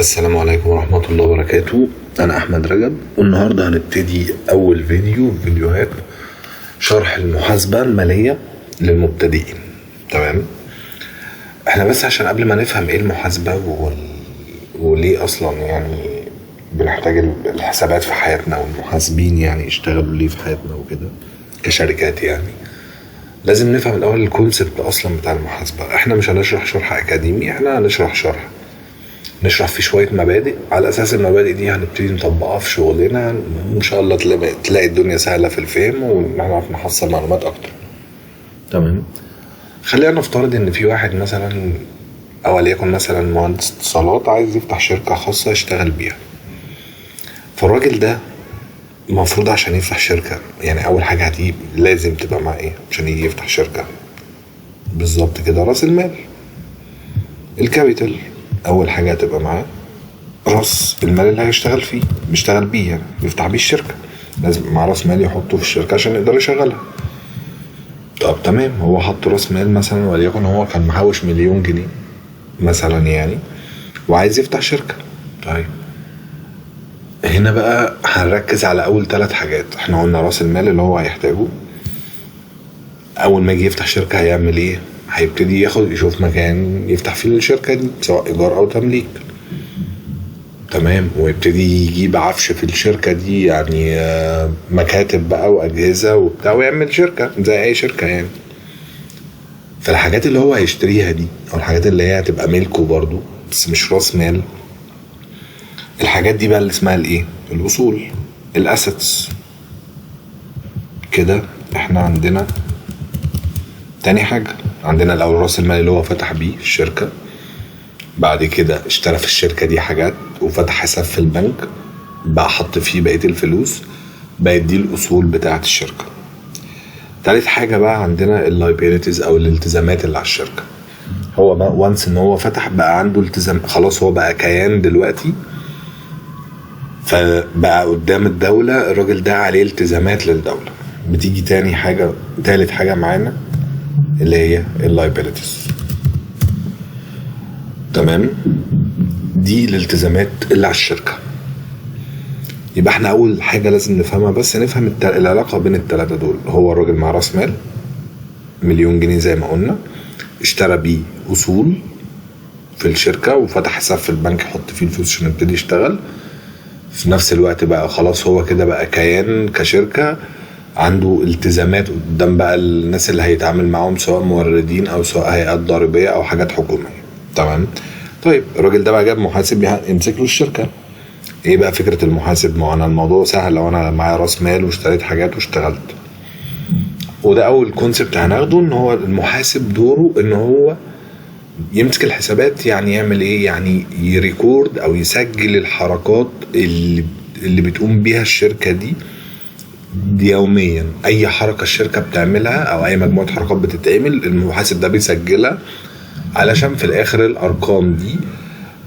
السلام عليكم ورحمة الله وبركاته. أنا أحمد رجب، والنهاردة هنبتدي أول فيديوهات شرح المحاسبة المالية للمبتدئين. تمام. احنا بس عشان قبل ما نفهم ايه المحاسبة وليه أصلا يعني بنحتاج الحسابات في حياتنا، والمحاسبين يعني يشتغلوا ليه في حياتنا وكده كشركات، يعني لازم نفهم الأول الكونسبت أصلا بتاع المحاسبة. احنا مش هنشرح شرح أكاديمي، احنا هنشرح نشرح فيه شوية مبادئ. على أساس المبادئ دي هنبتدي نطبقها في شغلنا، وإن شاء الله تلاقي الدنيا سهلة في الفهم، ونعرف نحصل معلومات أكتر. تمام. خلينا نفترض إن في واحد مثلا، أو وليكن مثلا مهندس اتصالات عايز يفتح شركة خاصة يشتغل بيها. فالراجل ده المفروض عشان يفتح شركة، يعني أول حاجة هتجيب لازم تبقى معاه إيه عشان يجي يفتح شركة؟ بالظبط كده، رأس المال، الكابيتال. أول حاجة هتبقى معاه رأس المال اللي بيشتغل بيه، يعني يفتح بيه الشركة. لازم مع رأس مال يحطه في الشركة عشان يقدر يشغلها. طب تمام، هو حط رأس مال مثلا وليكن هو كان محوش 1,000,000 جنيه مثلا يعني، وعايز يفتح شركة. طيب هنا بقى هنركز على أول 3 حاجات. احنا قلنا رأس المال اللي هو هيحتاجه. أول ما يجي يفتح شركة هيعمل ايه؟ هيبتدي يشوف مكان يفتح فيه الشركة دي، سواء إيجار أو تمليك. تمام. ويبتدي يجيب عفش في الشركة دي، يعني مكاتب بقى وأجهزة وبتاع، ويعمل شركة زي أي شركة يعني. فالحاجات اللي هو هيشتريها دي، أو الحاجات اللي هي هتبقى ملكه برضو بس مش راس مال، الحاجات دي بقى اللي اسمها الايه؟ الأصول، الأسيتس. كده احنا عندنا تاني حاجة. عندنا الأول رأس المال اللي هو فتح بيه الشركة، بعد كده اشترى في الشركة دي حاجات وفتح حساب في البنك، بقى حط فيه بقية الفلوس، بقت دي الأصول بتاعة الشركة. تالت حاجة بقى عندنا اللايبيليتيز أو الالتزامات اللي على الشركة. هو بقى وانس ان هو فتح بقى عنده التزام، خلاص هو بقى كيان دلوقتي، فبقى قدام الدولة الراجل ده عليه التزامات للدولة. بتيجي تالت حاجة معانا اللي هي اللايبيليتيز. تمام. دي الالتزامات اللي على الشركة. يبقى احنا اول حاجة لازم نفهمها، بس نفهم العلاقة بين الثلاثة دول. هو الراجل مع راس مال 1,000,000 جنيه زي ما قلنا، اشترى بيه اصول في الشركة وفتح حساب في البنك يحط فيه الفلوس عشان يبتدي يشتغل. في نفس الوقت بقى خلاص هو كده بقى كيان كشركة، عنده التزامات قدام بقى الناس اللي هيتعامل معهم، سواء موردين او سواء هيئات ضريبية او حاجات حكومية. تمام. طيب الراجل ده بقى جاب محاسب يمسك له الشركة. ايه بقى فكرة المحاسب؟ ما انا الموضوع سهل لو انا معايا راس مال واشتريت حاجات واشتغلت. وده اول كونسبت هناخده، ان هو المحاسب دوره ان هو يمسك الحسابات. يعني يعمل ايه؟ يعني يريكورد او يسجل الحركات اللي بتقوم بيها الشركة دي يوميا. اي حركة الشركة بتعملها او اي مجموعة حركات بتتعمل، المحاسب ده بيسجلها، علشان في الاخر الارقام دي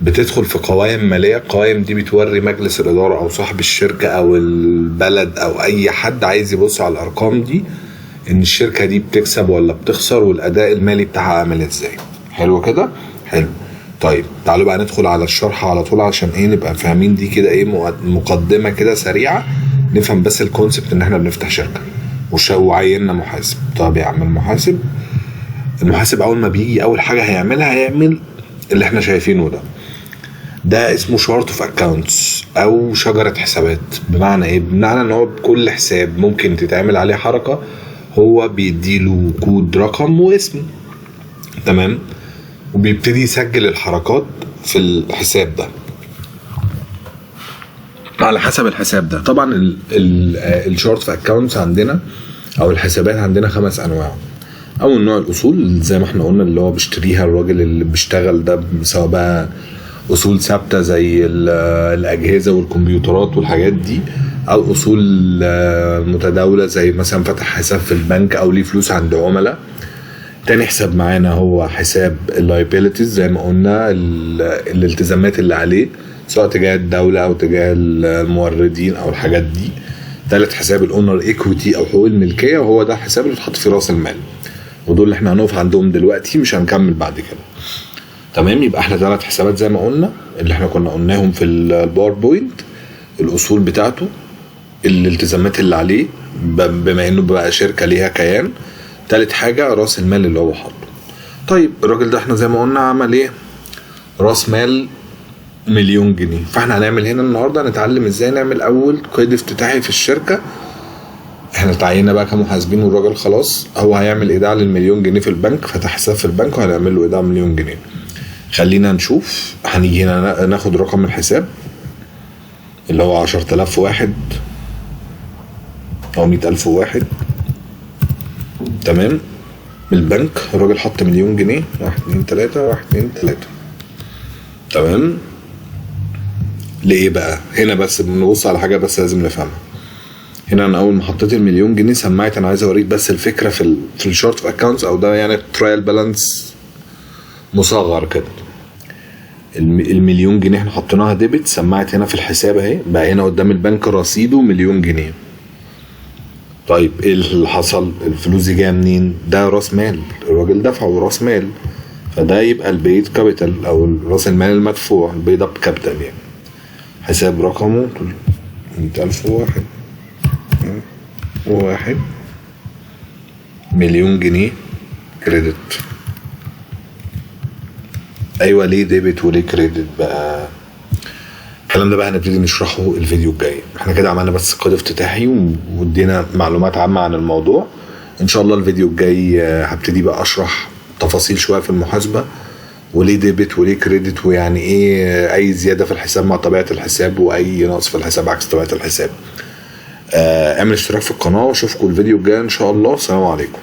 بتدخل في قوائم مالية. القوائم دي بتوري مجلس الادارة او صاحب الشركة او البلد او اي حد عايز يبص على الارقام دي، ان الشركة دي بتكسب ولا بتخسر، والاداء المالي بتاعها عامل ازاي. حلو كده؟ حلو. طيب تعالوا بقى ندخل على الشرح على طول، عشان ايه نبقى فاهمين دي كده ايه مقدمة كده سريعة، نفهم بس الكونسبت ان احنا بنفتح شركة وعيننا محاسب. طب يا عم المحاسب اول ما بيجي اول حاجة هيعمل اللي احنا شايفينه ده اسمه شارت اوف اكاونتس او شجرة حسابات. بمعنى ايه؟ بمعنى ان هو بكل حساب ممكن تتعمل عليه حركة هو بيديله كود رقم واسم. تمام. وبيبتدي يسجل الحركات في الحساب ده على حسب الحساب ده. طبعا الشارت في اكاونتس عندنا او الحسابات عندنا 5 انواع. اول نوع الاصول زي ما احنا قلنا، اللي هو بيشتريها الراجل اللي بيشتغل ده، سواء بقى اصول ثابته زي الاجهزه والكمبيوترات والحاجات دي، او اصول متداوله زي مثلا فتح حساب في البنك او ليه فلوس عند عملاء. تاني حساب معانا هو حساب اللايبيليتيز، زي ما قلنا الالتزامات اللي عليه، سواء تجاه الدولة او تجاه الموردين او الحاجات دي. تالت حساب الاونر ايكويتي او حقوق الملكية، وهو ده حساب اللي بتحط فيه راس المال، ودول اللي احنا هنقف عندهم دلوقتي، مش هنكمل بعد كده. تمام. يبقى احنا 3 حسابات زي ما قلنا اللي احنا كنا قلناهم في الباوربوينت، الاصول بتاعته، الالتزامات اللي عليه بما انه بقى شركه ليها كيان، تالت حاجه راس المال اللي هو حاطه. طيب الراجل ده احنا زي ما قلنا عمل ايه؟ راس مال 1,000,000 جنيه. فاحنا هنعمل هنا النهارده نتعلم ازاي نعمل اول قيد افتتاحي في الشركه. احنا تعيننا بقى كمحاسبين، والراجل خلاص هو هيعمل ايداع لل1,000,000 جنيه في البنك، فتح حساب في البنك وهنعمل له ايداع 1,000,000 جنيه. خلينا نشوف. هنيجي هنا ناخد رقم الحساب اللي هو 10,000 واحد او 100,000 واحد. تمام. من البنك الراجل حط 1,000,000 جنيه، 1 2 3 1 2 3. تمام. ليه بقى هنا؟ بس بنبص على حاجه بس لازم نفهمها. هنا انا اول ما حطيت 1,000,000 جنيه سمعت. انا عايز اوريك بس الفكره في الشورت اوف اكونتس، او ده يعني ترايل بالانس مصغر كده. 1,000,000 جنيه احنا حطيناها ديبت، سمعت هنا في الحساب اهي، بقى هنا قدام البنك رصيده 1,000,000 جنيه. طيب ايه اللي حصل؟ الفلوس دي جايه منين؟ ده راس مال الراجل دفعه، راس مال، فده يبقى البيد كابيتال او راس المال المدفوع، البيد اب كابيتال يعني. حساب رقمه 100,000 واحد 1,000,000 جنيه كريدت. ايوه ليه ديبت وليه كريدت بقى؟ الكلام ده بقى هنبتدي نشرحه الفيديو الجاي. احنا كده عملنا بس قيد افتتاحي وادينا معلومات عامه عن الموضوع. ان شاء الله الفيديو الجاي هبتدي بقى اشرح تفاصيل شويه في المحاسبه، وليه ديبت وليه كريدت، ويعني ايه اي زياده في الحساب مع طبيعه الحساب، واي نقص في الحساب عكس طبيعه الحساب. اعمل اشتراك في القناه واشوفكم الفيديو الجاي ان شاء الله. السلام عليكم.